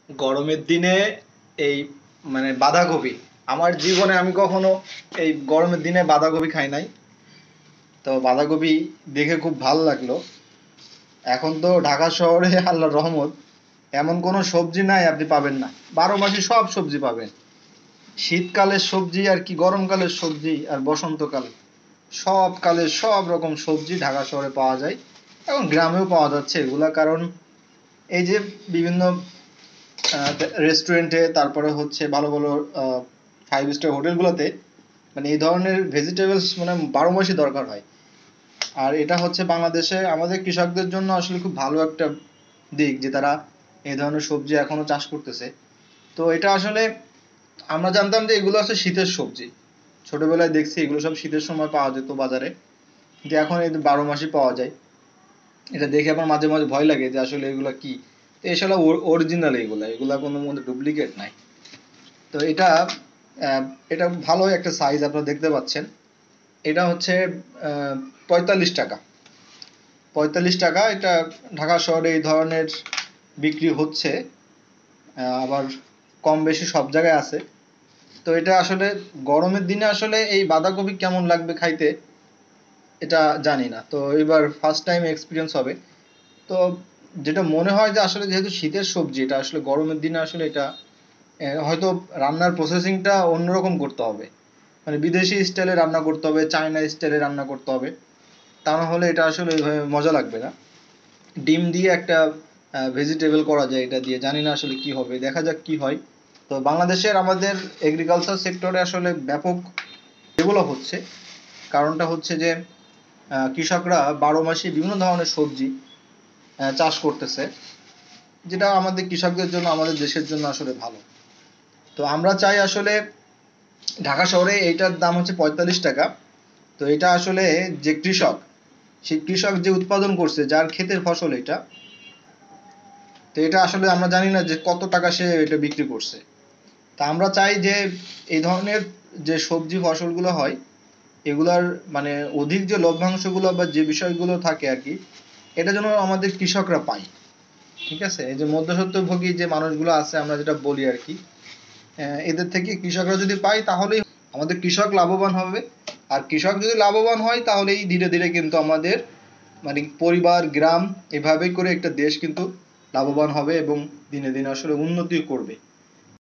গরমের দিনে এই মানে বাঁধাকপি, আমার জীবনে আমি কখনো এই গরমের দিনে বাঁধাকপি খাই নাই। তো বাঁধাকপি দেখে খুব ভালো লাগলো। এখন তো ঢাকা শহরে আল্লাহর রহমত এমন কোনো সবজি নাই আপনি পাবেন না। 12 মাসই সব সবজি পাবেন। শীতকালের সবজি আর কি, গরমকালের সবজি আর বসন্তকাল, সব কালের সব রকম সবজি ঢাকা শহরে পাওয়া যায়। এখন গ্রামেও পাওয়া যাচ্ছে এগুলা, কারণ এই যে বিভিন্ন রেস্টুরেন্টে, তারপরে হচ্ছে ভালো ভালো 5 স্টার হোটেলগুলোতে মানে এই ধরনের ভেজিটেবলস মানে 12 মাসই দরকার হয়। আর এটা হচ্ছে বাংলাদেশে আমাদের কৃষকদের জন্য আসলে খুব ভালো একটা দিক যে তারা এই ধরনের সবজি এখনো চাষ করতেছে। তো এটা আসলে আমরা জানতাম যে এগুলো হচ্ছে শীতের সবজি, ছোটবেলায় দেখছি এগুলো সব শীতের সময় পাওয়া যেত বাজারে, কিন্তু এখন এই 12 মাসই পাওয়া যায়। এটা দেখে আমার মাঝে মাঝে ভয় লাগে যে আসলে এগুলা কি। তো এসব অরিজিনাল, এগুলা এগুলা কোনো মধ্যে ডুপ্লিকেট নাই। তো এটা আহ, এটা ভালো একটা সাইজ আপনারা দেখতে পাচ্ছেন। এটা হচ্ছে 45 টাকা। 45 টাকা এটা ঢাকা শহরে এই ধরনের বিক্রি হচ্ছে। আবার কম বেশি সব জায়গায় আছে। তো এটা আসলে গরমের দিনে আসলে এই বাঁধাকপি কেমন লাগবে খাইতে এটা জানি না, তো এবার ফার্স্ট টাইম এক্সপিরিয়েন্স হবে। তো যেটা মনে হয় যে আসলে যেহেতু শীতের সবজি, এটা আসলে গরমের দিনে আসলে এটা হয়তো রান্নার প্রসেসিংটা অন্যরকম করতে হবে, মানে বিদেশি স্টাইলে রান্না করতে হবে, চায়না স্টাইলে রান্না করতে হবে। তা না হলে এটা আসলে ওইভাবে মজা লাগবে না। ডিম দিয়ে একটা ভেজিটেবল করা যায় এটা দিয়ে, জানি না আসলে কি হবে, দেখা যাক কি হয়। তো বাংলাদেশের আমাদের এগ্রিকালচার সেক্টরে আসলে ব্যাপক ডেভেলপ হচ্ছে। কারণটা হচ্ছে যে কৃষকরা 12 মাসে বিভিন্ন ধরনের সবজি চাষ করতেছে, যেটা আমাদের কৃষকদের জন্য, আমাদের দেশের জন্য আসলে ভালো। তো আমরা চাই আসলে ঢাকা শহরে এইটার দাম হচ্ছে 45 টাকা। তো এটা আসলে যে কৃষক, সেই কৃষক যে উৎপাদন করছে, যার ক্ষেতের ফসল এটা, তো এটা আসলে আমরা জানি না যে কত টাকা সে এটা বিক্রি করছে। তা আমরা চাই যে এই ধরনের যে সবজি ফসলগুলো হয় এগুলার মানে অধিক যে লভ্যাংশগুলো বা যে বিষয়গুলো থাকে আর কি, এটা যেন আমাদের কৃষকরা পায়। ঠিক আছে, এই যে মধ্যস্বত্বভোগী যে মানুষগুলো আছে আমরা যেটা বলি আর কি, এদের থেকে কৃষকরা যদি পায় তাহলেই আমাদের কৃষক লাভবান হবে। আর কৃষক যদি লাভবান হয় তাহলেই ধীরে ধীরে কিন্তু আমাদের মানে পরিবার, গ্রাম, এভাবেই করে একটা দেশ কিন্তু লাভবান হবে এবং দিনে দিনে আসলে উন্নতি করবে।